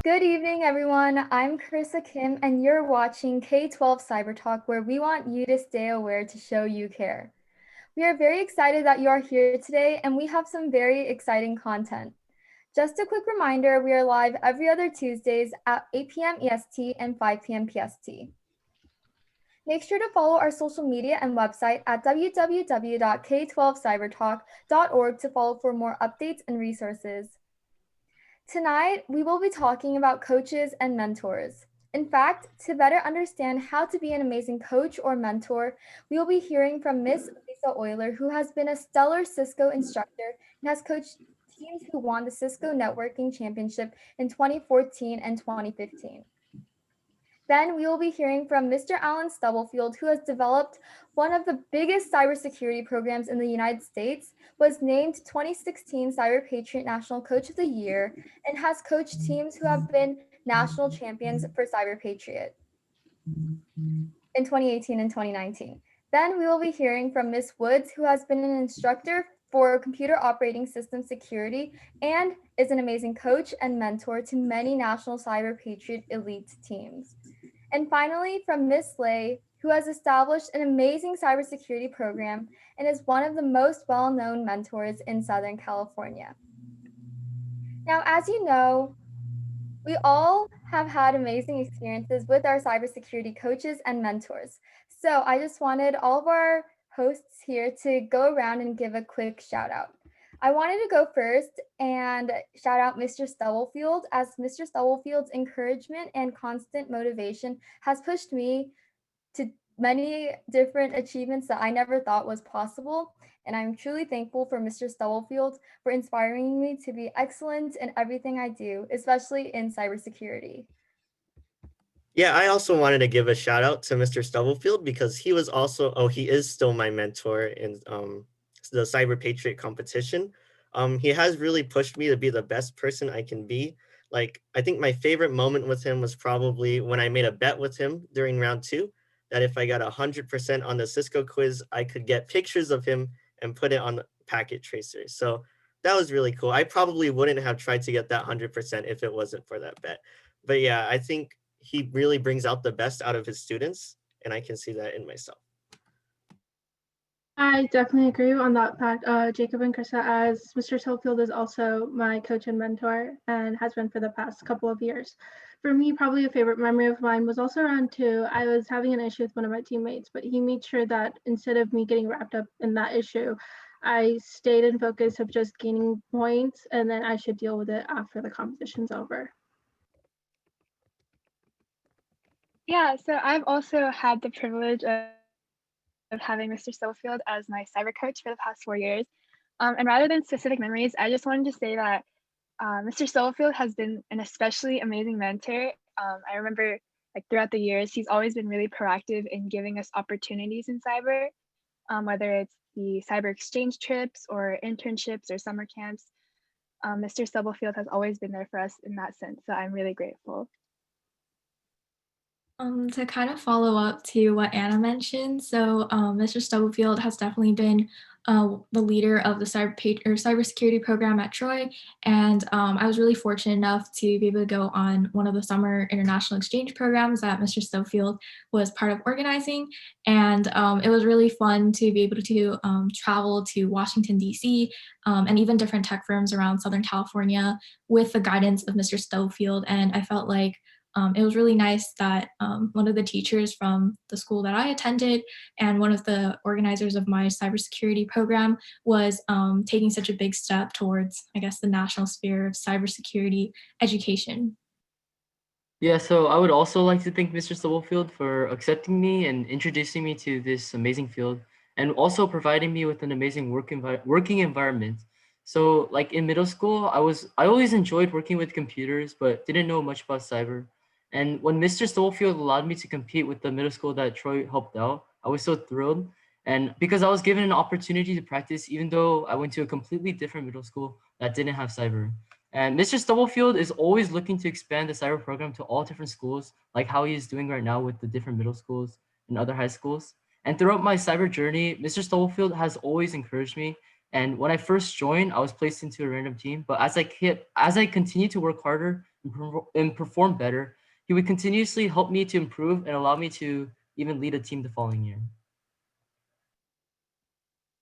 Good evening, everyone. I'm Carissa Kim, and you're watching K12 CyberTalk, where we want you to stay aware to show you care. We are very excited that you are here today, and we have some very exciting content. Just a quick reminder, we are live every other Tuesdays at 8 p.m. EST and 5 p.m. PST. Make sure to follow our social media and website at www.k12cybertalk.org to follow for more updates and resources. Tonight, we will be talking about coaches and mentors. In fact, to better understand how to be an amazing coach or mentor, we will be hearing from Miss Lisa Euler, who has been a stellar Cisco instructor and has coached teams who won the Cisco Networking Championship in 2014 and 2015. Then we will be hearing from Mr. Alan Stubblefield, who has developed one of the biggest cybersecurity programs in the United States, was named 2016 Cyber Patriot National Coach of the Year, and has coached teams who have been national champions for Cyber Patriot in 2018 and 2019. Then we will be hearing from Ms. Woods, who has been an instructor for computer operating system security and is an amazing coach and mentor to many national Cyber Patriot elite teams. And finally, from Ms. Lay, who has established an amazing cybersecurity program and is one of the most well-known mentors in Southern California. Now, as you know, we all have had amazing experiences with our cybersecurity coaches and mentors. So I just wanted all of our hosts here to go around and give a quick shout out. I wanted to go first and shout out Mr. Stubblefield, as Mr. Stubblefield's encouragement and constant motivation has pushed me to many different achievements that I never thought was possible. And I'm truly thankful for Mr. Stubblefield for inspiring me to be excellent in everything I do, especially in cybersecurity. Yeah, I also wanted to give a shout out to Mr. Stubblefield because he is still my mentor in the Cyber Patriot competition. He has really pushed me to be the best person I can be. Like, I think my favorite moment with him was probably when I made a bet with him during round 2, that if I got 100% on the Cisco quiz, I could get pictures of him and put it on the packet tracer. So that was really cool. I probably wouldn't have tried to get that 100% if it wasn't for that bet. But yeah, I think he really brings out the best out of his students, and I can see that in myself. I definitely agree on that fact, Jacob and Krista, as Mr. Stubblefield is also my coach and mentor and has been for the past couple of years. For me, probably a favorite memory of mine was also around 2. I was having an issue with one of my teammates, but he made sure that instead of me getting wrapped up in that issue, I stayed in focus of just gaining points, and then I should deal with it after the competition's over. Yeah, so I've also had the privilege of having Mr. Stubblefield as my cyber coach for the past 4 years. And rather than specific memories, I just wanted to say that Mr. Stubblefield has been an especially amazing mentor. I remember throughout the years, he's always been really proactive in giving us opportunities in cyber, whether it's the cyber exchange trips or internships or summer camps. Mr. Stubblefield has always been there for us in that sense, so I'm really grateful. To kind of follow up to what Anna mentioned, so Mr. Stubblefield has definitely been the leader of the cybersecurity program at Troy, and I was really fortunate enough to be able to go on one of the summer international exchange programs that Mr. Stubblefield was part of organizing, and it was really fun to be able to travel to Washington, D.C., and even different tech firms around Southern California with the guidance of Mr. Stubblefield, and I felt like it was really nice that one of the teachers from the school that I attended and one of the organizers of my cybersecurity program was taking such a big step towards, I guess, the national sphere of cybersecurity education. Yeah, so I would also like to thank Mr. Stubblefield for accepting me and introducing me to this amazing field, and also providing me with an amazing working environment. So like in middle school, I always enjoyed working with computers, but didn't know much about cyber. And when Mr. Stubblefield allowed me to compete with the middle school that Troy helped out, I was so thrilled. And because I was given an opportunity to practice, even though I went to a completely different middle school that didn't have cyber. And Mr. Stubblefield is always looking to expand the cyber program to all different schools, like how he is doing right now with the different middle schools and other high schools. And throughout my cyber journey, Mr. Stubblefield has always encouraged me. And when I first joined, I was placed into a random team. But as I continued to work harder, and perform better, he would continuously help me to improve and allow me to even lead a team the following year.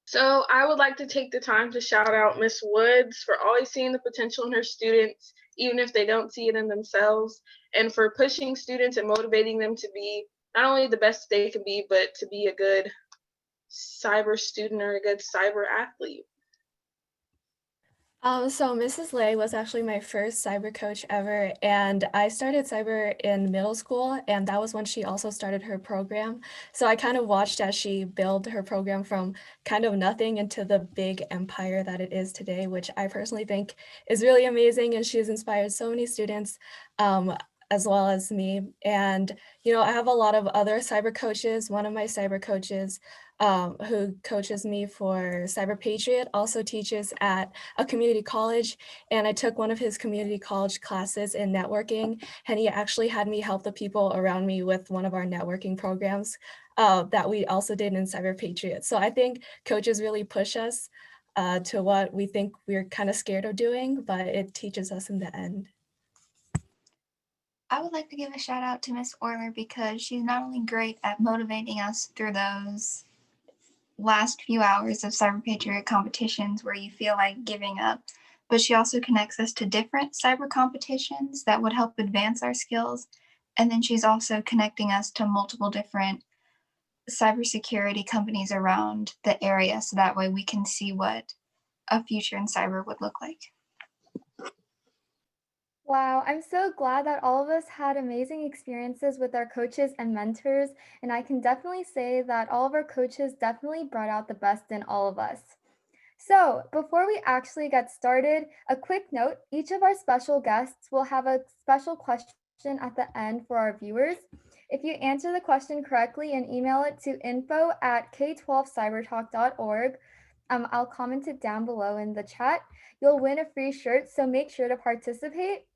So I would like to take the time to shout out Miss Woods for always seeing the potential in her students, even if they don't see it in themselves, and for pushing students and motivating them to be not only the best they can be, but to be a good cyber student or a good cyber athlete. So Mrs. Lay was actually my first cyber coach ever, and I started cyber in middle school, and that was when she also started her program. So I kind of watched as she built her program from kind of nothing into the big empire that it is today, which I personally think is really amazing, and she has inspired so many students, as well as me. And, I have a lot of other cyber coaches. One of my cyber coaches who coaches me for Cyber Patriot also teaches at a community college, and I took one of his community college classes in networking, and he actually had me help the people around me with one of our networking programs that we also did in Cyber Patriot. So I think coaches really push us to what we think we're kind of scared of doing, but it teaches us in the end. I would like to give a shout out to Miss Euler because she's not only great at motivating us through those last few hours of Cyber Patriot competitions where you feel like giving up, but she also connects us to different cyber competitions that would help advance our skills. And then she's also connecting us to multiple different cybersecurity companies around the area, so that way we can see what a future in cyber would look like. Wow, I'm so glad that all of us had amazing experiences with our coaches and mentors, and I can definitely say that all of our coaches definitely brought out the best in all of us. So, before we actually get started, a quick note, each of our special guests will have a special question at the end for our viewers. If you answer the question correctly and email it to info@k12cybertalk.org, I'll comment it down below in the chat. You'll win a free shirt, so make sure to participate.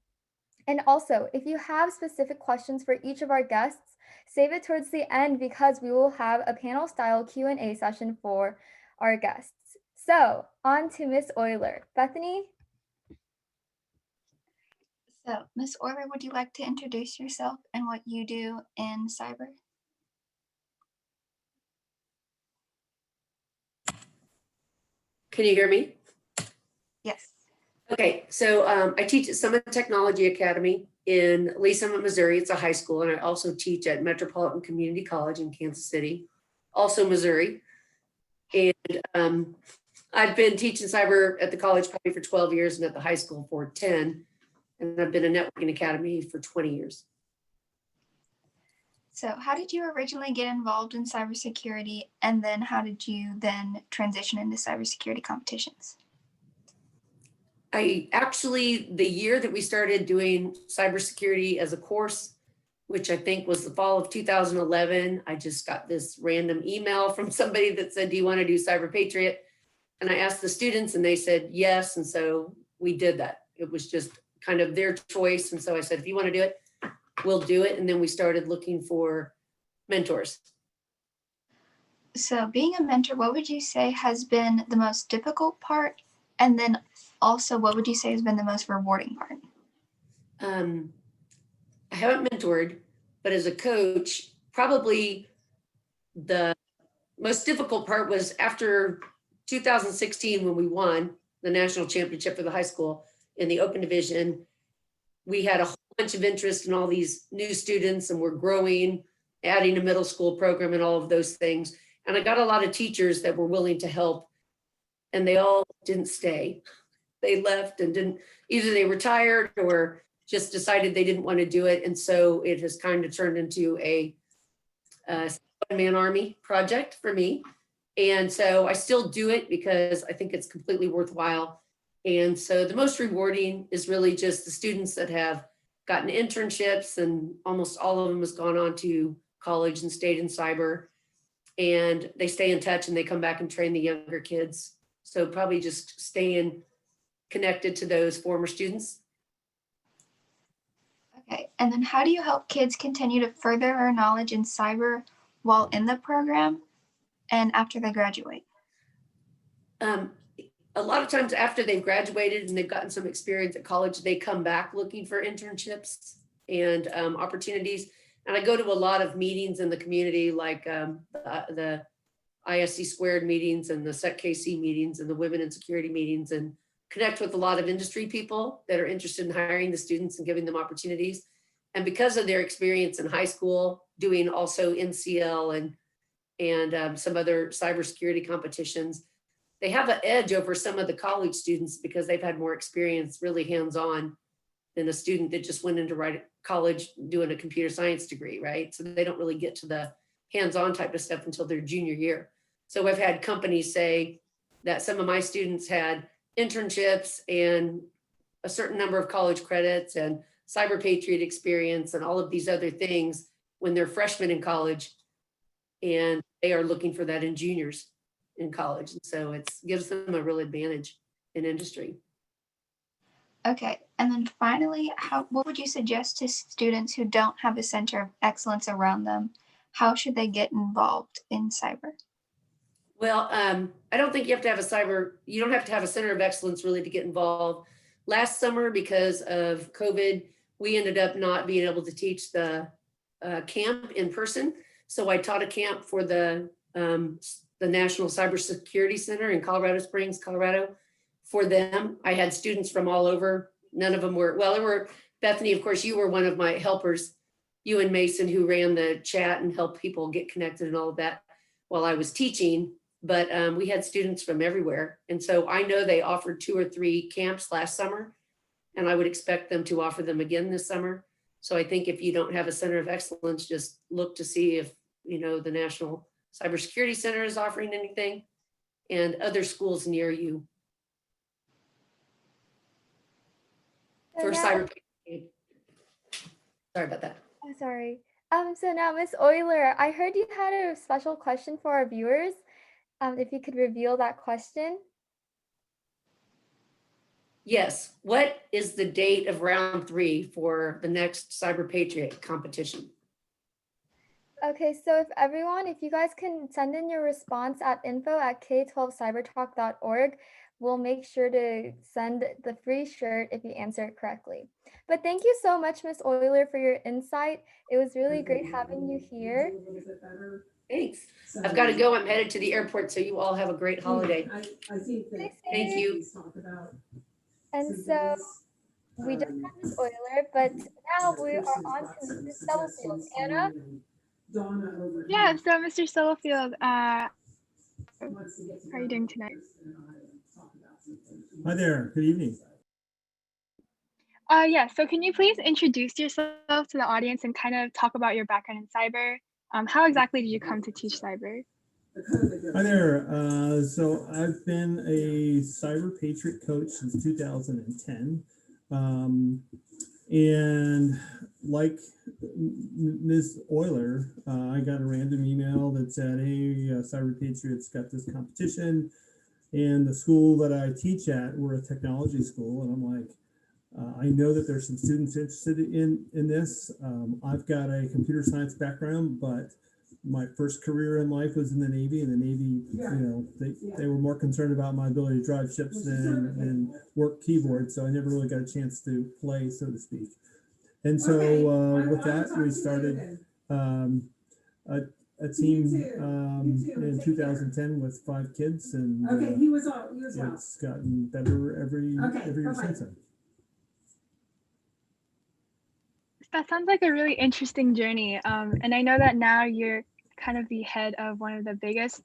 And also, if you have specific questions for each of our guests, save it towards the end because we will have a panel-style Q&A session for our guests. So, on to Miss Euler. Bethany? So, Miss Euler, would you like to introduce yourself and what you do in cyber? Can you hear me? Yes. Okay, so I teach at Summit Technology Academy in Lee Summit, Missouri. It's a high school, and I also teach at Metropolitan Community College in Kansas City, also Missouri. And I've been teaching cyber at the college probably for 12 years and at the high school for 10. And I've been a networking academy for 20 years. So how did you originally get involved in cybersecurity, and then how did you then transition into cybersecurity competitions? I actually, the year that we started doing cybersecurity as a course, which I think was the fall of 2011, I just got this random email from somebody that said, do you want to do Cyber Patriot? And I asked the students and they said yes. And so we did that. It was just kind of their choice. And so I said, if you want to do it, we'll do it. And then we started looking for mentors. So being a mentor, what would you say has been the most difficult part? And then also, what would you say has been the most rewarding part? I haven't mentored, but as a coach, probably the most difficult part was after 2016 when we won the national championship for the high school in the open division. We had a whole bunch of interest in all these new students, and we're growing, adding a middle school program and all of those things. And I got a lot of teachers that were willing to help, and they all didn't stay. They left and didn't, either they retired or just decided they didn't want to do it. And so it has kind of turned into a one-man army project for me. And so I still do it because I think it's completely worthwhile. And so the most rewarding is really just the students that have gotten internships, and almost all of them has gone on to college and stayed in cyber, and they stay in touch and they come back and train the younger kids. So probably just staying connected to those former students. Okay, and then how do you help kids continue to further their knowledge in cyber while in the program and after they graduate? a lot of times after they've graduated and they've gotten some experience at college, they come back looking for internships and opportunities. And I go to a lot of meetings in the community, like the ISC squared meetings and the SecKC meetings and the women in security meetings, and connect with a lot of industry people that are interested in hiring the students and giving them opportunities. And because of their experience in high school, doing also NCL and some other cybersecurity competitions, they have an edge over some of the college students because they've had more experience really hands-on than a student that just went into college doing a computer science degree, right? So they don't really get to the hands-on type of stuff until their junior year. So I've had companies say that some of my students had internships and a certain number of college credits and Cyber Patriot experience and all of these other things when they're freshmen in college, and they are looking for that in juniors in college. And so it gives them a real advantage in industry. Okay, and then finally, what would you suggest to students who don't have a center of excellence around them? How should they get involved in cyber? Well, I don't think you don't have to have a center of excellence really to get involved. Last summer, because of COVID, we ended up not being able to teach the camp in person. So I taught a camp for the National Cybersecurity Center in Colorado Springs, Colorado. For them, I had students from all over. None of them were, well, there were, Bethany, of course, you were one of my helpers, you and Mason, who ran the chat and helped people get connected and all of that while I was teaching. But we had students from everywhere. And so I know they offered 2 or 3 camps last summer, and I would expect them to offer them again this summer. So I think if you don't have a center of excellence, just look to see if, the National Cybersecurity Center is offering anything and other schools near you. For cyber. Sorry about that. Oh, sorry. So now, Ms. Euler, I heard you had a special question for our viewers. If you could reveal that question. Yes. What is the date of round 3 for the next Cyber Patriot competition? Okay, so if you guys can send in your response at info@k12cybertalk.org, we'll make sure to send the free shirt if you answer it correctly. But thank you so much, Ms. Euler, for your insight. It was really great having you here. Thanks. I've got to go. I'm headed to the airport, so you all have a great holiday. Thank you. And so we just had Ms. Euler, but now we are on to Mr. Stubblefield. Anna? Yeah, so Mr. Stubblefield, how are you doing tonight? Hi there, good evening. Yeah, so can you please introduce yourself to the audience and kind of talk about your background in cyber? How exactly did you come to teach cyber? Hi there. So I've been a Cyber Patriot coach since 2010. And like Ms. Euler, I got a random email that said, hey, Cyber Patriots got this competition. And the school that I teach at, we're a technology school. And I'm like, I know that there's some students interested in this. I've got a computer science background, but my first career in life was in the Navy, and the Navy, they were more concerned about my ability to drive ships than work keyboard. So I never really got a chance to play, so to speak. And so with that, we started a team in 2010 with 5 kids, and it's gotten better every year since then. That sounds like a really interesting journey. And I know that now you're kind of the head of one of the biggest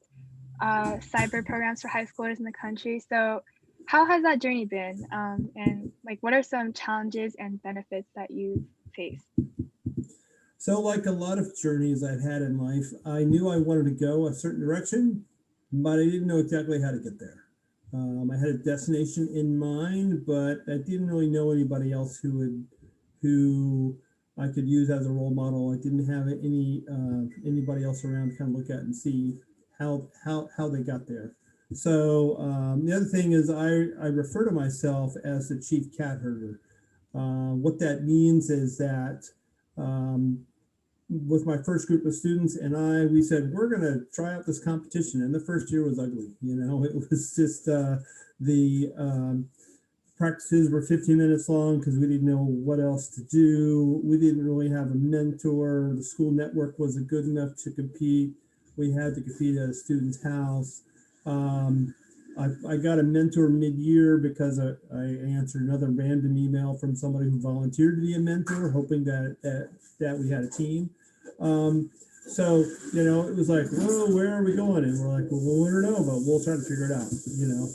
cyber programs for high schoolers in the country. So how has that journey been? And what are some challenges and benefits that you face? So like a lot of journeys I've had in life, I knew I wanted to go a certain direction, but I didn't know exactly how to get there. I had a destination in mind, but I didn't really know anybody else who I could use as a role model. I didn't have anybody else around to kind of look at and see how they got there. So the other thing is I refer to myself as the chief cat herder. What that means is that with my first group of students and we said, we're going to try out this competition. And the first year was ugly. It was just The practices were 15 minutes long because we didn't know what else to do. We didn't really have a mentor. The school network wasn't good enough to compete. We had to compete at a student's house. I got a mentor mid-year because I answered another random email from somebody who volunteered to be a mentor, hoping that we had a team. So, you know, it was like, whoa, where are we going? And we're like, well, we don't know, but we'll try to figure it out, you know.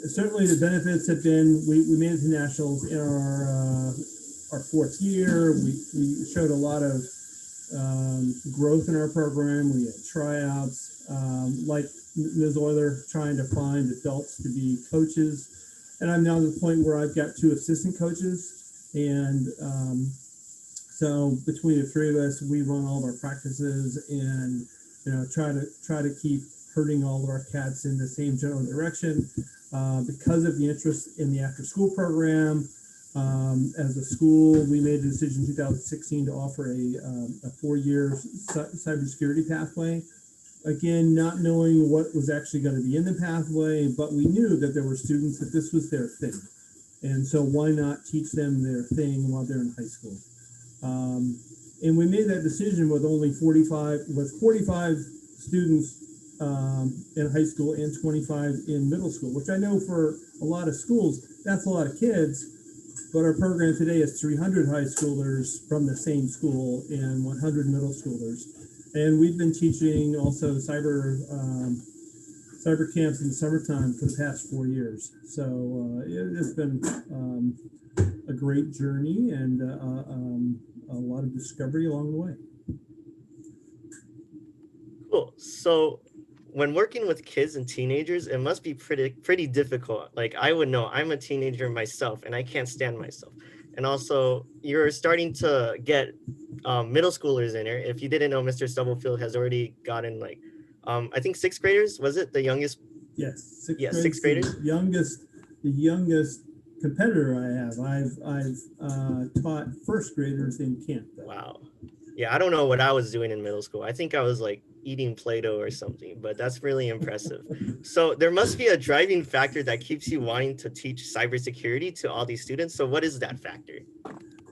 Certainly the benefits have been, we made it to nationals in our fourth year. We showed a lot of growth in our program. We had tryouts, like Ms. Euler, trying to find adults to be coaches. And I'm now at the point where I've got 2 assistant coaches. And so between the 3 of us, we run all of our practices and, you know, try to keep herding all of our cats in the same general direction. Because of the interest in the after school program, as a school, we made a decision in 2016 to offer a 4-year cybersecurity pathway. Again, not knowing what was actually going to be in the pathway, but we knew that there were students that this was their thing. And so why not teach them their thing while they're in high school? And we made that decision with only 45 students in high school and 25 in middle school, which I know for a lot of schools, that's a lot of kids, but our program today is 300 high schoolers from the same school and 100 middle schoolers. And we've been teaching also cyber camps in the summertime for the past 4 years. So it's been a great journey and a lot of discovery along the way. Cool. So when working with kids and teenagers, it must be pretty difficult. Like I would know, I'm a teenager myself and I can't stand myself. And also you're starting to get middle schoolers in here. If you didn't know, Mr. Stubblefield has already gotten like, I think 6th graders, was it the youngest? Yes, 6th graders. The youngest competitor I have. I've taught 1st graders in camp. Though. Wow. Yeah, I don't know what I was doing in middle school. I think I was like eating Play-Doh or something, but that's really impressive. So there must be a driving factor that keeps you wanting to teach cybersecurity to all these students. So what is that factor?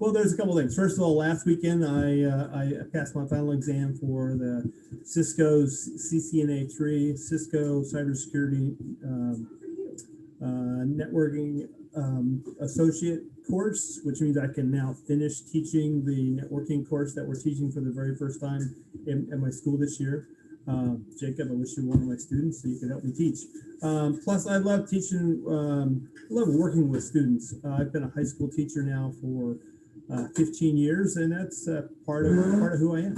Well, there's a couple things. First of all, last weekend I passed my final exam for the Cisco's CCNA 3, Cisco Cybersecurity Networking Associate course, which means I can now finish teaching the networking course that we're teaching for the very first time in my school this year. Jacob, I wish you were one of my students so you could help me teach. Plus, I love teaching, love working with students. I've been a high school teacher now for 15 years, and that's part of who I am.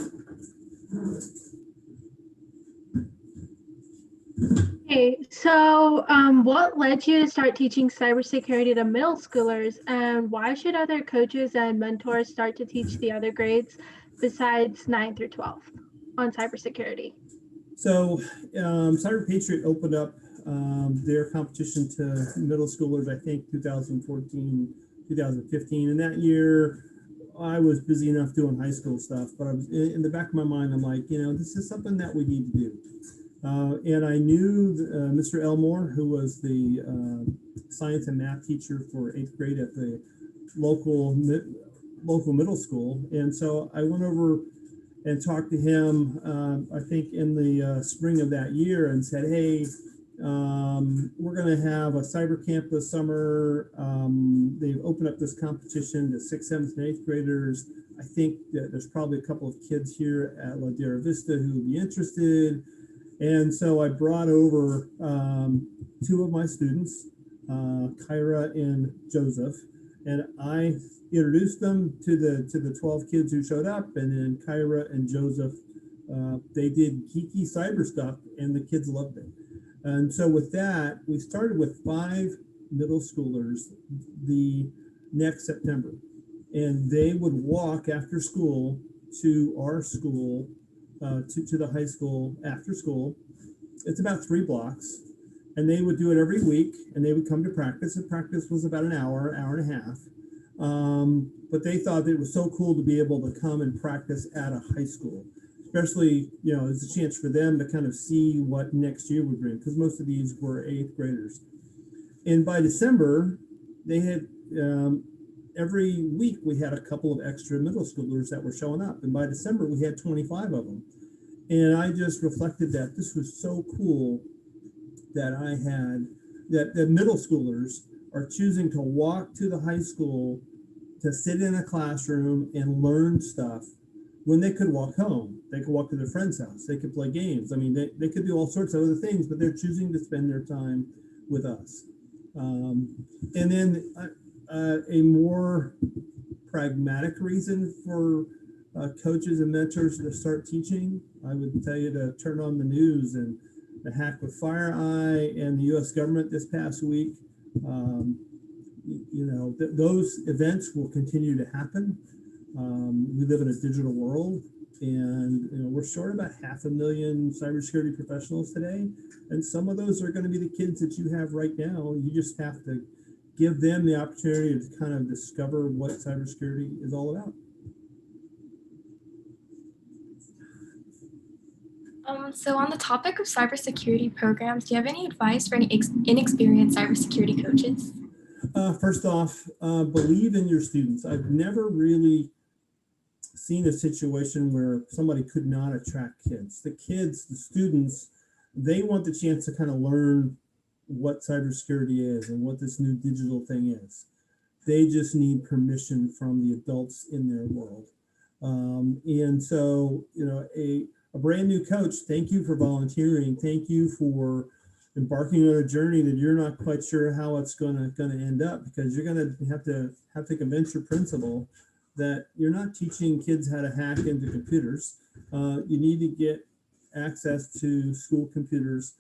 Hey, so what led you to start teaching cybersecurity to middle schoolers, and why should other coaches and mentors start to teach the other grades besides 9 through 12 on cybersecurity? So Cyber Patriot opened up their competition to middle schoolers, I think 2014, 2015. And that year I was busy enough doing high school stuff, but I was in the back of my mind, I'm like, you know, this is something that we need to do. And I knew Mr. Elmore, who was the science and math teacher for 8th grade at the local middle school. And so I went over and talked to him, I think in the spring of that year, and said, hey, we're going to have a cyber camp this summer. They've opened up this competition to 6th, 7th, and 8th graders. I think that there's probably a couple of kids here at Ladera Vista who would be interested. And so I brought over 2 of my students, Kyra and Joseph, and I introduced them to the 12 kids who showed up, and then Kyra and Joseph, they did geeky cyber stuff, and the kids loved it. And so with that, we started with 5 middle schoolers the next September, and they would walk after school to our school, to the high school after school. It's about 3 blocks, and they would do it every week, and they would come to practice. And practice was about an hour and a half. But they thought that it was so cool to be able to come and practice at a high school. especially, it's a chance for them to kind of see what next year would bring, because most of these were 8th graders. And by December, they had, every week we had a couple of extra middle schoolers that were showing up. And by December, we had 25 of them. And I just reflected that this was so cool that I had, that the middle schoolers are choosing to walk to the high school to sit in a classroom and learn stuff when they could walk home. They could walk to their friend's house. They could play games. I mean, they could do all sorts of other things, but they're choosing to spend their time with us. And then a more pragmatic reason for coaches and mentors to start teaching, I would tell you to turn on the news and the hack with FireEye and the U.S. government this past week. Those events will continue to happen. We live in a digital world, and we're short about 500,000 cybersecurity professionals today, and some of those are going to be the kids that you have right now. You just have to give them the opportunity to kind of discover what cybersecurity is all about. So on the topic of cybersecurity programs, do you have any advice for any inexperienced cybersecurity coaches? First off, believe in your students. I've never really seen a situation where somebody could not attract kids. The students, they want the chance to kind of learn what cybersecurity is and what this new digital thing is. They just need permission from the adults in their world. And so, a brand new coach, thank you for volunteering. Thank you for embarking on a journey that you're not quite sure how it's going to end up, because you're going to have to convince your principal that you're not teaching kids how to hack into computers. You need to get access to school computers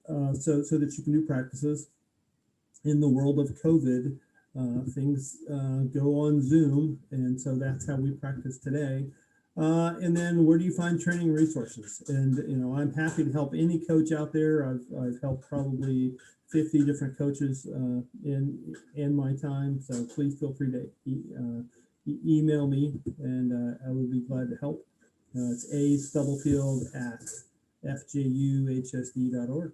so that you can do practices. In the world of COVID, things go on Zoom, and so that's how we practice today. And then where do you find training resources? And I'm happy to help any coach out there. I've helped probably 50 different coaches in my time, so please feel free to email me, and I would be glad to help. It's astubblefield@fjuhsd.org.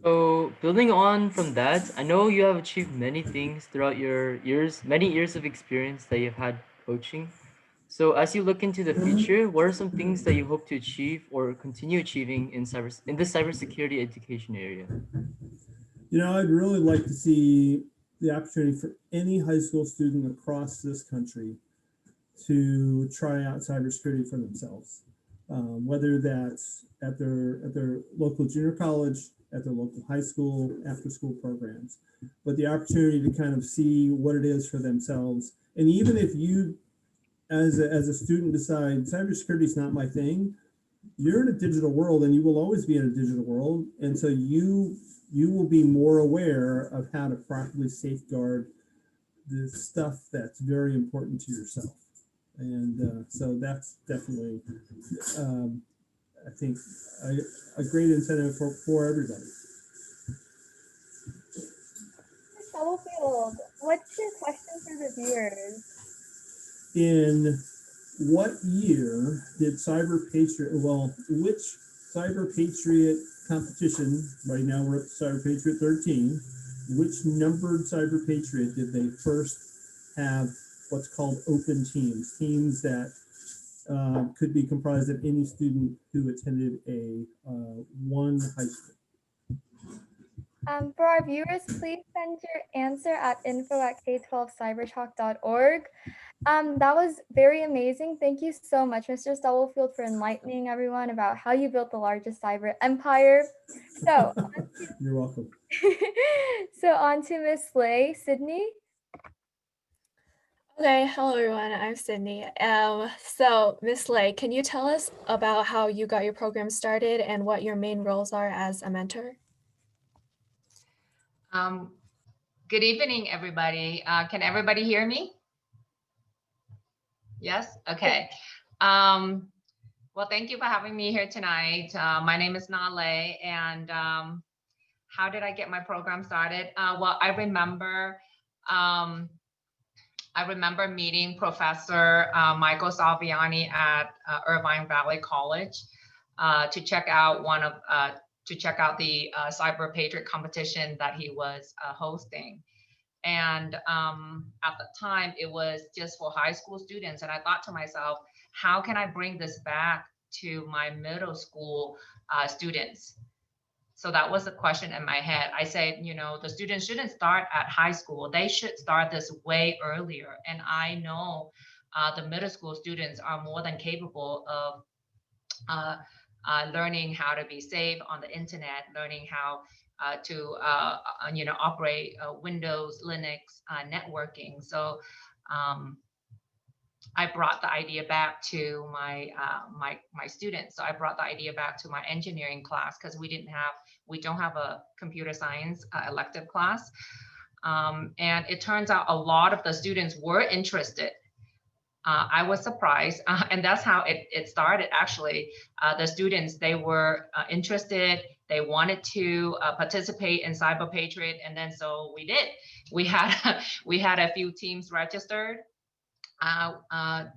So building on from that, I know you have achieved many things throughout your many years of experience that you've had coaching. So as you look into the future, what are some things that you hope to achieve or continue achieving in the cybersecurity education area? I'd really like to see the opportunity for any high school student across this country to try out cybersecurity for themselves, whether that's at their local junior college, at their local high school, after school programs, but the opportunity to kind of see what it is for themselves. And even if you, as a student, decide cybersecurity is not my thing, you're in a digital world, and you will always be in a digital world, and so you will be more aware of how to properly safeguard the stuff that's very important to yourself. And so that's definitely, I think, a great incentive for everybody. Stubblefield, what's your question for the viewers? In what year did which Cyber Patriot competition, right now we're at Cyber Patriot 13, which numbered Cyber Patriot did they first have what's called open teams that could be comprised of any student who attended a one high school? For our viewers, please send your answer at info@k12cybertalk.org. That was very amazing. Thank you so much, Mr. Stubblefield, for enlightening everyone about how you built the largest cyber empire. So, You're welcome. So on to Miss Slay. Sydney? Okay, hello everyone, I'm Sydney. So Miss Lay, can you tell us about how you got your program started and what your main roles are as a mentor? Good evening, everybody. Can everybody hear me? Yes? Okay. Well, thank you for having me here tonight. My name is Nale, and how did I get my program started? Well, I remember I remember meeting Professor Michael Salviani at Irvine Valley College to check out the Cyber Patriot competition that he was hosting. And at the time, it was just for high school students. And I thought to myself, how can I bring this back to my middle school students? So that was the question in my head. I said, the students shouldn't start at high school. They should start this way earlier. And I know the middle school students are more than capable of learning how to be safe on the internet, learning how to operate Windows, Linux, networking. So I brought the idea back to my students. So I brought the idea back to my engineering class because we don't have a computer science elective class. And it turns out a lot of the students were interested. I was surprised, and that's how it started. Actually, the students, they were interested. They wanted to participate in Cyber Patriot, and then so we did. We had a few teams registered.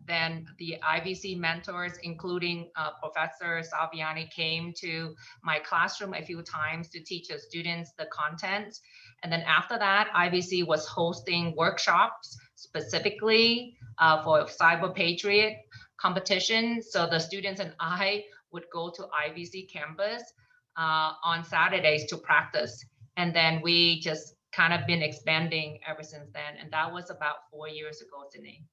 Then the IVC mentors, including Professor Salviani, came to my classroom a few times to teach the students the content. And then after that, IVC was hosting workshops specifically for Cyber Patriot competition. So the students and I would go to IVC campus on Saturdays to practice. And then we just kind of been expanding ever since then. And that was about 4 years ago, Sydney.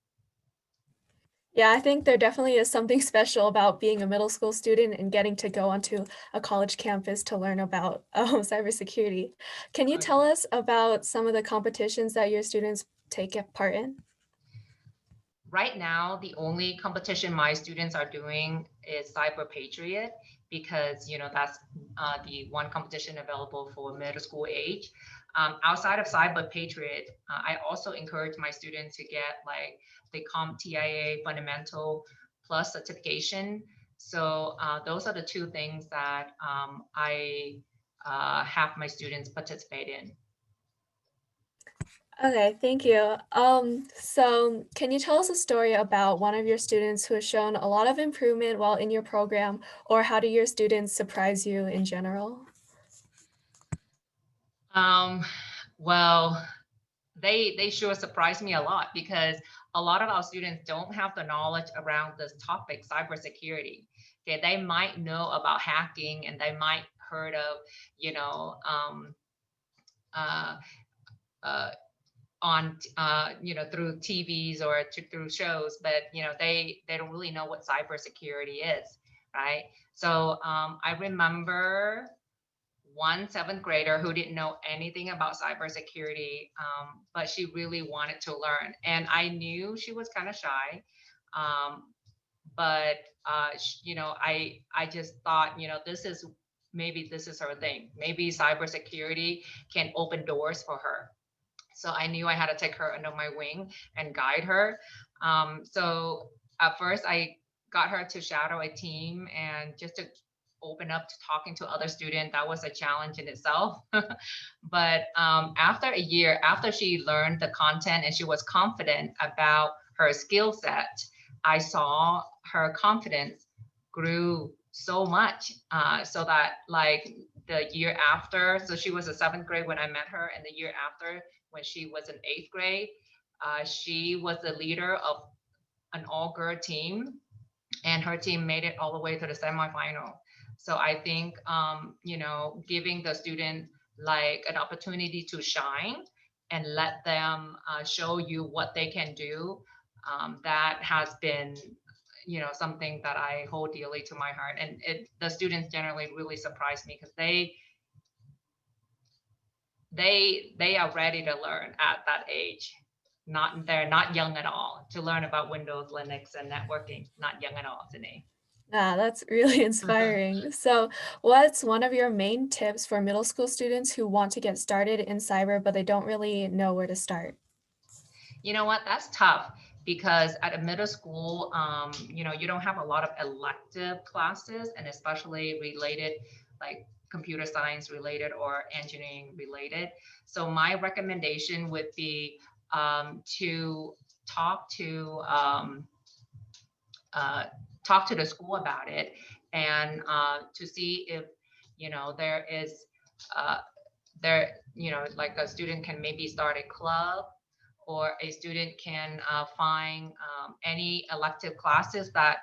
Yeah, I think there definitely is something special about being a middle school student and getting to go onto a college campus to learn about cybersecurity. Can you tell us about some of the competitions that your students take part in? Right now, the only competition my students are doing is Cyber Patriot because that's the one competition available for middle school age. Outside of Cyber Patriot, I also encourage my students to get like the CompTIA Fundamental Plus certification. So those are the two things that I have my students participate in. Okay, thank you. So can you tell us a story about one of your students who has shown a lot of improvement while in your program, or how do your students surprise you in general? Well, they sure surprised me a lot because a lot of our students don't have the knowledge around this topic, cybersecurity. Okay, they might know about hacking and they might heard of, on through TVs or through shows, but they don't really know what cybersecurity is, right? So I remember one 7th grader who didn't know anything about cybersecurity, but she really wanted to learn. And I knew she was kind of shy, but I just thought, maybe this is her thing. Maybe cybersecurity can open doors for her. So I knew I had to take her under my wing and guide her. So at first I got her to shadow a team and just to open up to talking to other students. That was a challenge in itself. But after a year, after she learned the content and she was confident about her skill set, I saw her confidence grew so much so that like the year after, so she was a 7th grade when I met her, and the year after when she was in 8th grade, she was the leader of an all-girl team, and her team made it all the way to the semifinal. So I think, giving the student like an opportunity to shine and let them show you what they can do, that has been, something that I hold dearly to my heart. And the students generally really surprise me because they are ready to learn at that age. They're not young at all to learn about Windows, Linux, and networking. Not young at all, Danae. Yeah, that's really inspiring. So what's one of your main tips for middle school students who want to get started in cyber, but they don't really know where to start? You know what? That's tough because at a middle school, you don't have a lot of elective classes, and especially related, like computer science related or engineering related. So my recommendation would be to talk to the school about it, and to see if, there is like a student can maybe start a club, or a student can find any elective classes that,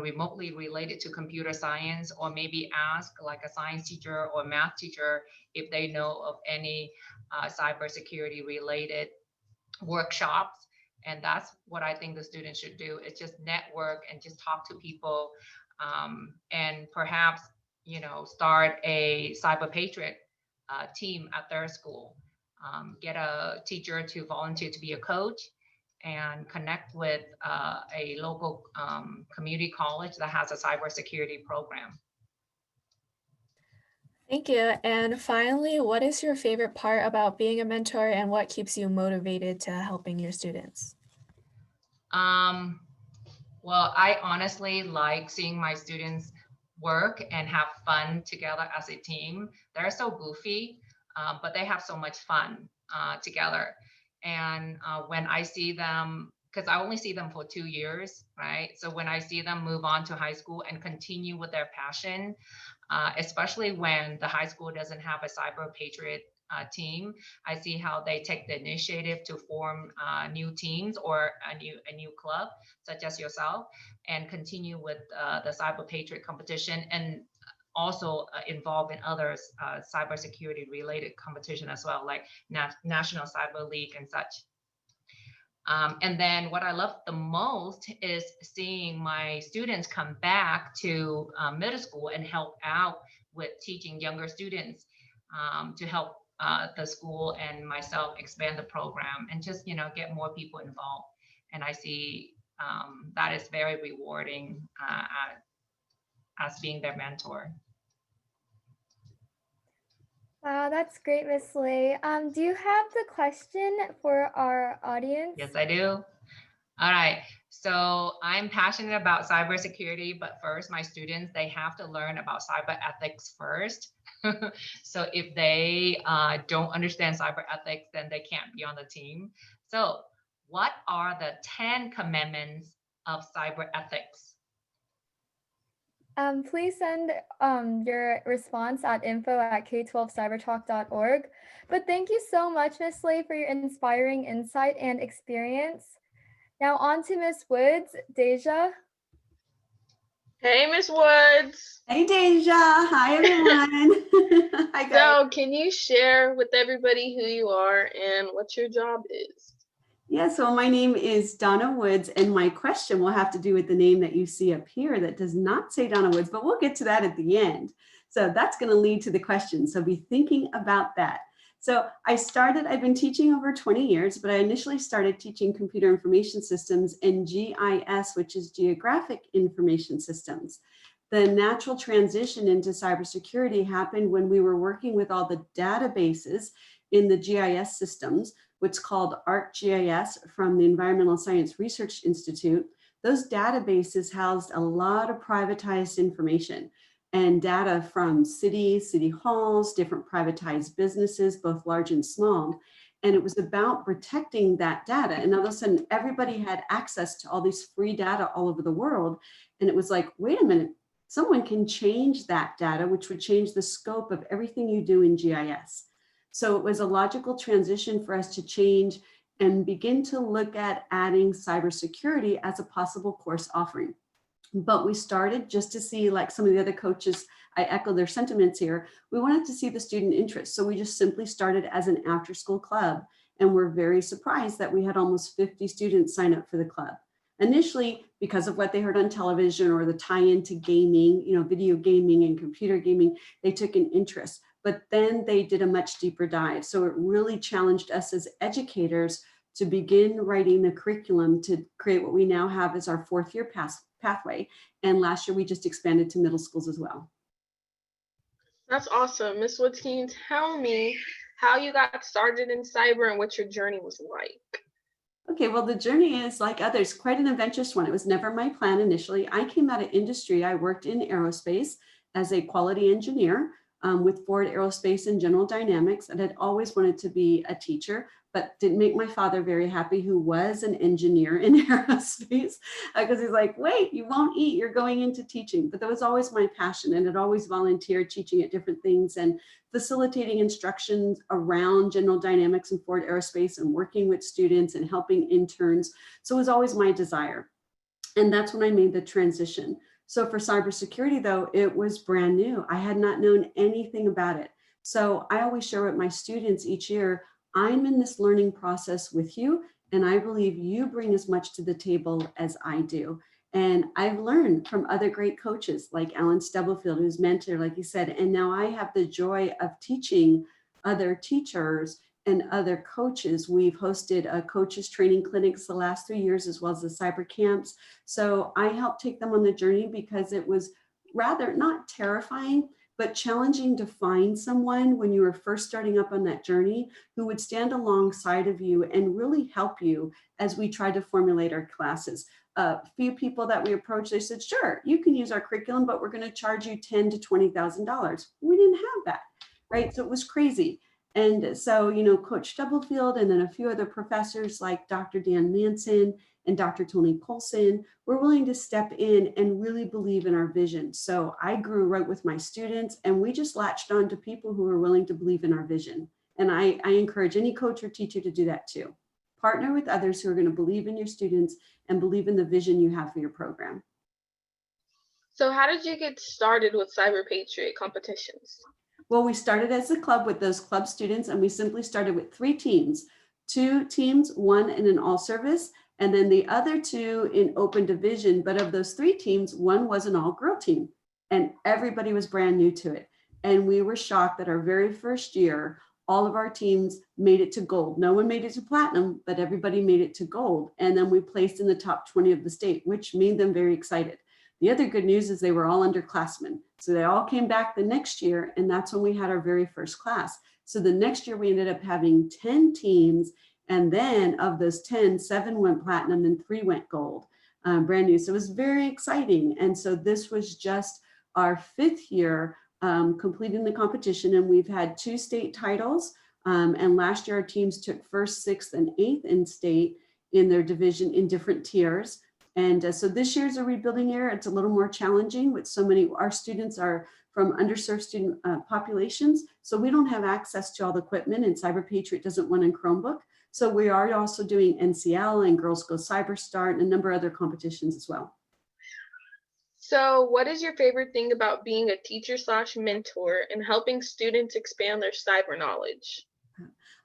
remotely related to computer science, or maybe ask like a science teacher or math teacher if they know of any cybersecurity related workshops. And that's what I think the students should do, is just network and just talk to people, and perhaps, start a cyber patriot team at their school. Get a teacher to volunteer to be a coach, and connect with a local community college that has a cybersecurity program. Thank you. And finally, what is your favorite part about being a mentor, and what keeps you motivated to helping your students? Well, I honestly like seeing my students work and have fun together as a team. They're so goofy, but they have so much fun together. And when I see them, because I only see them for 2 years, right? So when I see them move on to high school and continue with their passion, especially when the high school doesn't have a cyber patriot team, I see how they take the initiative to form new teams or a new club, such as yourself, and continue with the cyber patriot competition, and also involved in other cybersecurity related competition as well, like National Cyber League and such. And then what I love the most is seeing my students come back to middle school and help out with teaching younger students, to help the school and myself expand the program, and just, get more people involved. And I see that is very rewarding as being their mentor. Wow, that's great, Miss Lee. Do you have the question for our audience? Yes, I do. All right. So I'm passionate about cybersecurity, but first, my students, they have to learn about cyber ethics first. So if they don't understand cyber ethics, then they can't be on the team. So what are the 10 commandments of cyber ethics? Please send your response at info@k12cybertalk.org. But thank you so much, Miss Lee, for your inspiring insight and experience. Now on to Miss Woods. Deja. Hey, Miss Woods. Hey, Deja. Hi, everyone. Hi, guys. So can you share with everybody who you are and what your job is? Yeah, so my name is Donna Woods, and my question will have to do with the name that you see up here that does not say Donna Woods, but we'll get to that at the end. So that's going to lead to the question. So be thinking about that. So I've been teaching over 20 years, but I initially started teaching computer information systems and GIS, which is geographic information systems. The natural transition into cybersecurity happened when we were working with all the databases in the GIS systems, what's called ArcGIS from the Environmental Science Research Institute. Those databases housed a lot of privatized information and data from cities, city halls, different privatized businesses, both large and small. And it was about protecting that data. And all of a sudden, everybody had access to all these free data all over the world. And it was like, wait a minute, someone can change that data, which would change the scope of everything you do in GIS. So it was a logical transition for us to change and begin to look at adding cybersecurity as a possible course offering. But we started just to see, like some of the other coaches, I echo their sentiments here, we wanted to see the student interest. So we just simply started as an after-school club, and we're very surprised that we had almost 50 students sign up for the club. Initially, because of what they heard on television or the tie-in to gaming, video gaming and computer gaming, they took an interest. But then they did a much deeper dive. So it really challenged us as educators to begin writing the curriculum to create what we now have as our 4th year pathway. And last year we just expanded to middle schools as well. That's awesome. Ms. Woods, can you tell me how you got started in cyber and what your journey was like? Okay, well, the journey is, like others, quite an adventurous one. It was never my plan initially. I came out of industry. I worked in aerospace as a quality engineer with Ford Aerospace and General Dynamics, and had always wanted to be a teacher, but didn't make my father very happy, who was an engineer in aerospace, because he's like, wait, you won't eat, you're going into teaching. But that was always my passion, and I'd always volunteered teaching at different things and facilitating instructions around General Dynamics and Ford Aerospace and working with students and helping interns. So it was always my desire. And that's when I made the transition. So for cybersecurity, though, it was brand new. I had not known anything about it. So I always share with my students each year, I'm in this learning process with you, and I believe you bring as much to the table as I do. And I've learned from other great coaches like Alan Stubblefield, who's mentor, like you said, and now I have the joy of teaching other teachers and other coaches. We've hosted coaches training clinics the last 3 years, as well as the cyber camps. So I helped take them on the journey because it was rather not terrifying, but challenging to find someone when you were first starting up on that journey who would stand alongside of you and really help you as we tried to formulate our classes. A few people that we approached, they said, sure, you can use our curriculum, but we're going to charge you $10,000 to $20,000. We didn't have that, right? So it was crazy. And so, you know, Coach Stubblefield and then a few other professors like Dr. Dan Manson and Dr. Tony Colson were willing to step in and really believe in our vision. So I grew right with my students, and we just latched on to people who were willing to believe in our vision. And I encourage any coach or teacher to do that too. Partner with others who are going to believe in your students and believe in the vision you have for your program. So how did you get started with Cyber Patriot competitions? Well, we started as a club with those club students, and we simply started with 3 teams, 2 teams, 1 in an all service, and then the other 2 in open division. But of those 3 teams, 1 was an all girl team, and everybody was brand new to it. And we were shocked that our very first year, all of our teams made it to gold. No one made it to platinum, but everybody made it to gold. And then we placed in the top 20 of the state, which made them very excited. The other good news is they were all underclassmen. So they all came back the next year, and that's when we had our very first class. So the next year we ended up having 10 teams, and then of those 10, 7 went platinum and 3 went gold, brand new. So it was very exciting. And so this was just our 5th year completing the competition, and we've had 2 state titles. And last year our teams took 1st, 6th, and 8th in state in their division in different tiers. And so this year's a rebuilding year. It's a little more challenging with so many, our students are from underserved student populations. So we don't have access to all the equipment, and Cyber Patriot doesn't run in Chromebook. So we are also doing NCL and Girls Go Cyber Start and a number of other competitions as well. So what is your favorite thing about being a teacher/mentor and helping students expand their cyber knowledge?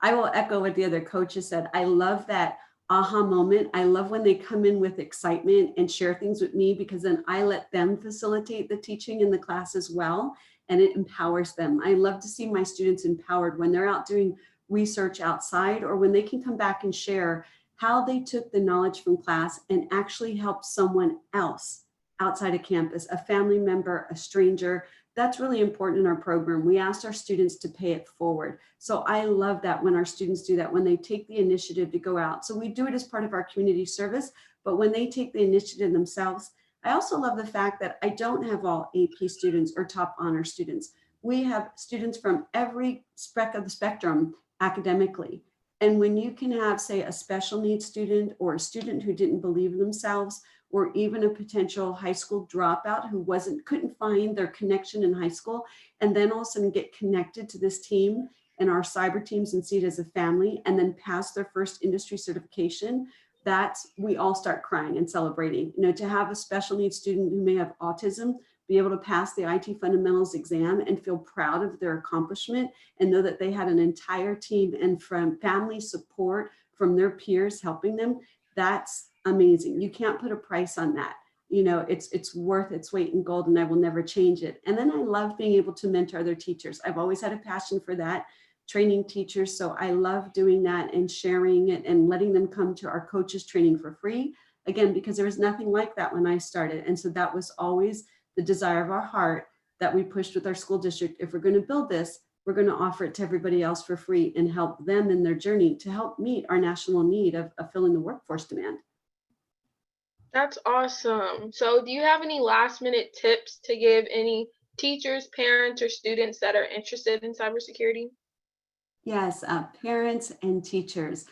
I will echo what the other coaches said. I love that aha moment. I love when they come in with excitement and share things with me, because then I let them facilitate the teaching in the class as well, and it empowers them. I love to see my students empowered when they're out doing research outside, or when they can come back and share how they took the knowledge from class and actually help someone else outside of campus, a family member, a stranger. That's really important in our program. We asked our students to pay it forward. So I love that when our students do that, when they take the initiative to go out. So we do it as part of our community service, but when they take the initiative themselves, I also love the fact that I don't have all AP students or top honor students. We have students from every speck of the spectrum academically. And when you can have, say, a special needs student or a student who didn't believe in themselves, or even a potential high school dropout who couldn't find their connection in high school, and then all of a sudden get connected to this team and our cyber teams and see it as a family, and then pass their first industry certification, we all start crying and celebrating. You know, to have a special needs student who may have autism be able to pass the IT fundamentals exam and feel proud of their accomplishment and know that they had an entire team and from family support from their peers helping them, that's amazing. You can't put a price on that. You know, it's worth its weight in gold, and I will never change it. And then I love being able to mentor other teachers. I've always had a passion for that, training teachers. So I love doing that and sharing it and letting them come to our coaches training for free. Again, because there was nothing like that when I started. And so that was always the desire of our heart that we pushed with our school district. If we're going to build this, we're going to offer it to everybody else for free and help them in their journey to help meet our national need of filling the workforce demand. That's awesome. So do you have any last minute tips to give any teachers, parents, or students that are interested in cybersecurity? Yes, parents and teachers,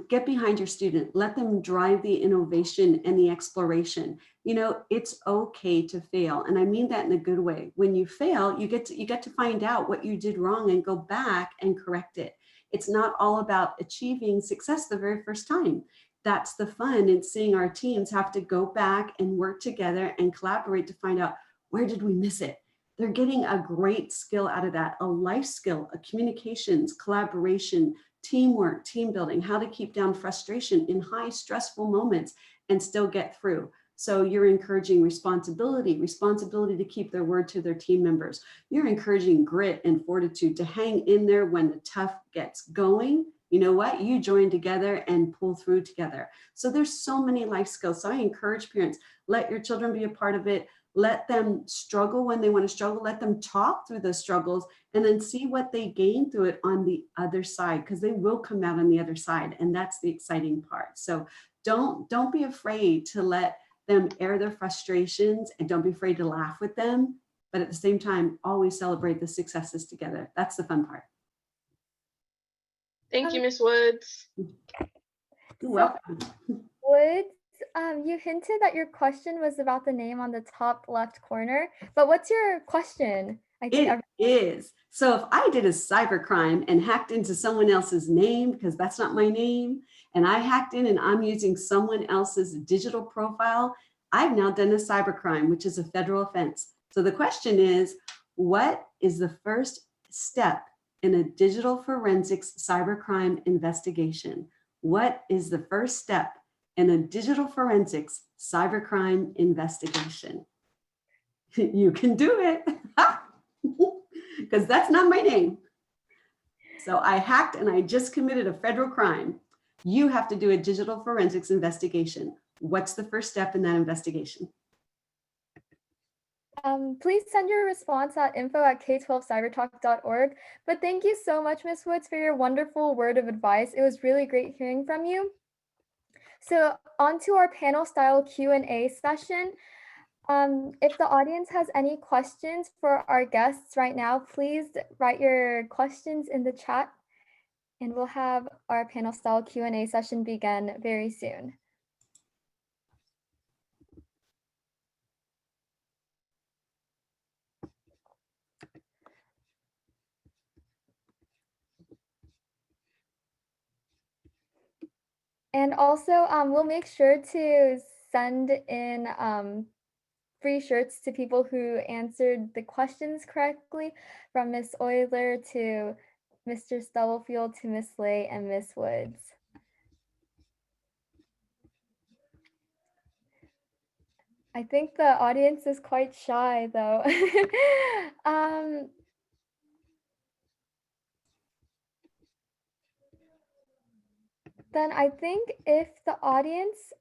get behind your student, let them drive the innovation and the exploration. It's okay to fail. And I mean that in a good way. When you fail, you get to find out what you did wrong and go back and correct it. It's not all about achieving success the very first time. That's the fun in seeing our teams have to go back and work together and collaborate to find out, where did we miss it? They're getting a great skill out of that, a life skill, a communications, collaboration, teamwork, team building, how to keep down frustration in high stressful moments and still get through. So you're encouraging responsibility to keep their word to their team members. You're encouraging grit and fortitude to hang in there when the tough gets going. You know what? You join together and pull through together. So there's so many life skills. So I encourage parents, let your children be a part of it. Let them struggle when they want to struggle. Let them talk through those struggles and then see what they gain through it on the other side, because they will come out on the other side. And that's the exciting part. So don't be afraid to let them air their frustrations, and don't be afraid to laugh with them. But at the same time, always celebrate the successes together. That's the fun part. Thank you, Ms. Woods. You're welcome. Woods, you hinted that your question was about the name on the top left corner, but what's your question? It is. So if I did a cybercrime and hacked into someone else's name, because that's not my name, and I hacked in and I'm using someone else's digital profile, I've now done a cybercrime, which is a federal offense. So the question is, what is the first step in a digital forensics cybercrime investigation? What is the first step in a digital forensics cybercrime investigation? You can do it. Because that's not my name. So I hacked and I just committed a federal crime. You have to do a digital forensics investigation. What's the first step in that investigation? Please send your response at info@k12cybertalk.org. But thank you so much, Ms. Woods, for your wonderful word of advice. It was really great hearing from you. So on to our panel style Q&A session. If the audience has any questions for our guests right now, please write your questions in the chat and we'll have our panel style Q&A session begin very soon. And also, we'll make sure to send in free shirts to people who answered the questions correctly, from Ms. Euler to Mr. Stubblefield to Ms. Lay and Ms. Woods. I think the audience is quite shy, though. Then I think if the audience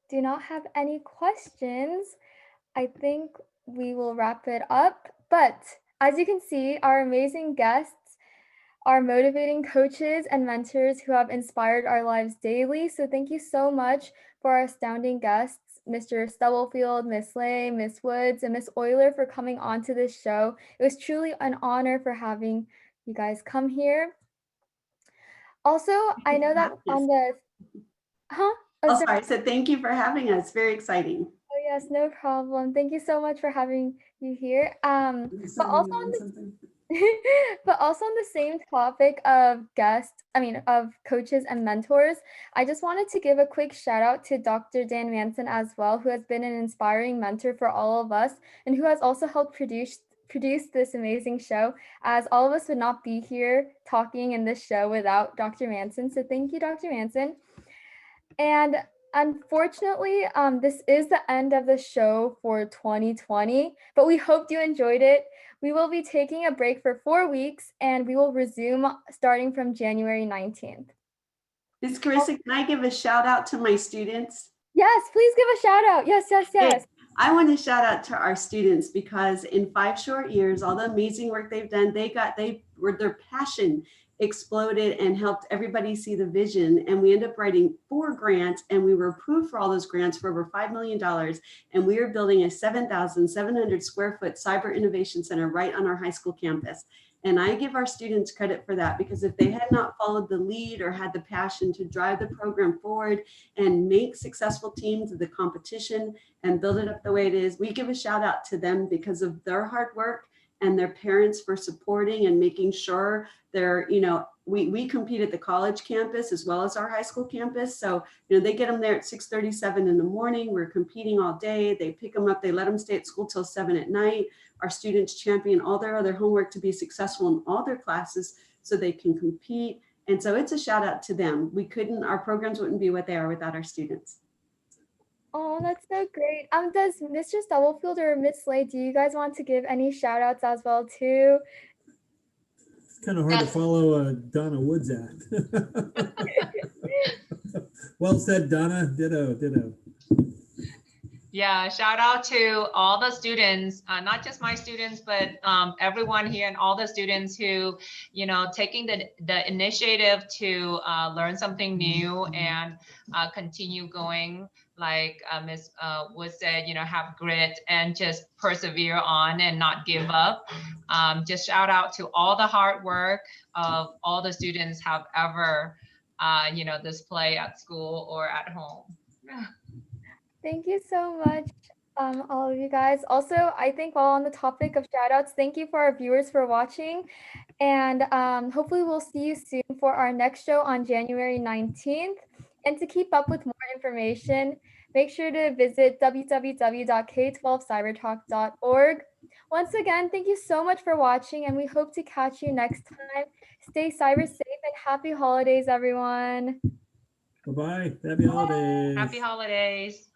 do not have any questions, I think we will wrap it up. But as you can see, our amazing guests are motivating coaches and mentors who have inspired our lives daily. So thank you so much for our astounding guests, Mr. Stubblefield, Ms. Lay, Ms. Woods, and Ms. Euler, for coming on to this show. It was truly an honor for having you guys come here. Also, I know that on the, Oh, sorry, I said thank you for having us. Very exciting. Oh yes, no problem. Thank you so much for having you here. But also on the but also on the same topic of of coaches and mentors, I just wanted to give a quick shout out to Dr. Dan Manson as well, who has been an inspiring mentor for all of us and who has also helped produce this amazing show, as all of us would not be here talking in this show without Dr. Manson. So thank you, Dr. Manson. And unfortunately, this is the end of the show for 2020, but we hope you enjoyed it. We will be taking a break for 4 weeks and we will resume starting from January 19th. Ms. Carissa, can I give a shout out to my students? Yes, please give a shout out. Yes. Okay. I want to shout out to our students, because in 5 short years, all the amazing work they've done, their passion exploded and helped everybody see the vision. And we ended up writing 4 grants, and we were approved for all those grants for over $5 million. And we are building a 7,700 square foot cyber innovation center right on our high school campus. And I give our students credit for that, because if they had not followed the lead or had the passion to drive the program forward and make successful teams of the competition and build it up the way it is, we give a shout out to them because of their hard work and their parents for supporting and making sure they're, we compete at the college campus as well as our high school campus. So, they get them there at 6:37 in the morning. We're competing all day. They pick them up. They let them stay at school till 7 at night. Our students champion all their other homework to be successful in all their classes so they can compete. And so it's a shout out to them. Our programs wouldn't be what they are without our students. Oh, that's so great. Does Mr. Stubblefield or Miss Slade, do you guys want to give any shout outs as well too? It's kind of hard to follow Donna Wood's act. Well said, Donna. Ditto, ditto. Yeah, shout out to all the students, not just my students, but everyone here and all the students who, taking the initiative to learn something new and continue going. Like Ms. Wood said, have grit and just persevere on and not give up. Just shout out to all the hard work of all the students have ever, display at school or at home. Thank you so much, all of you guys. Also, I think while on the topic of shout outs, thank you for our viewers for watching. And hopefully we'll see you soon for our next show on January 19th. And to keep up with more information, make sure to visit www.k12cybertalk.org. Once again, thank you so much for watching, and we hope to catch you next time. Stay cyber safe and happy holidays, everyone. Bye-bye. Happy holidays. Happy holidays.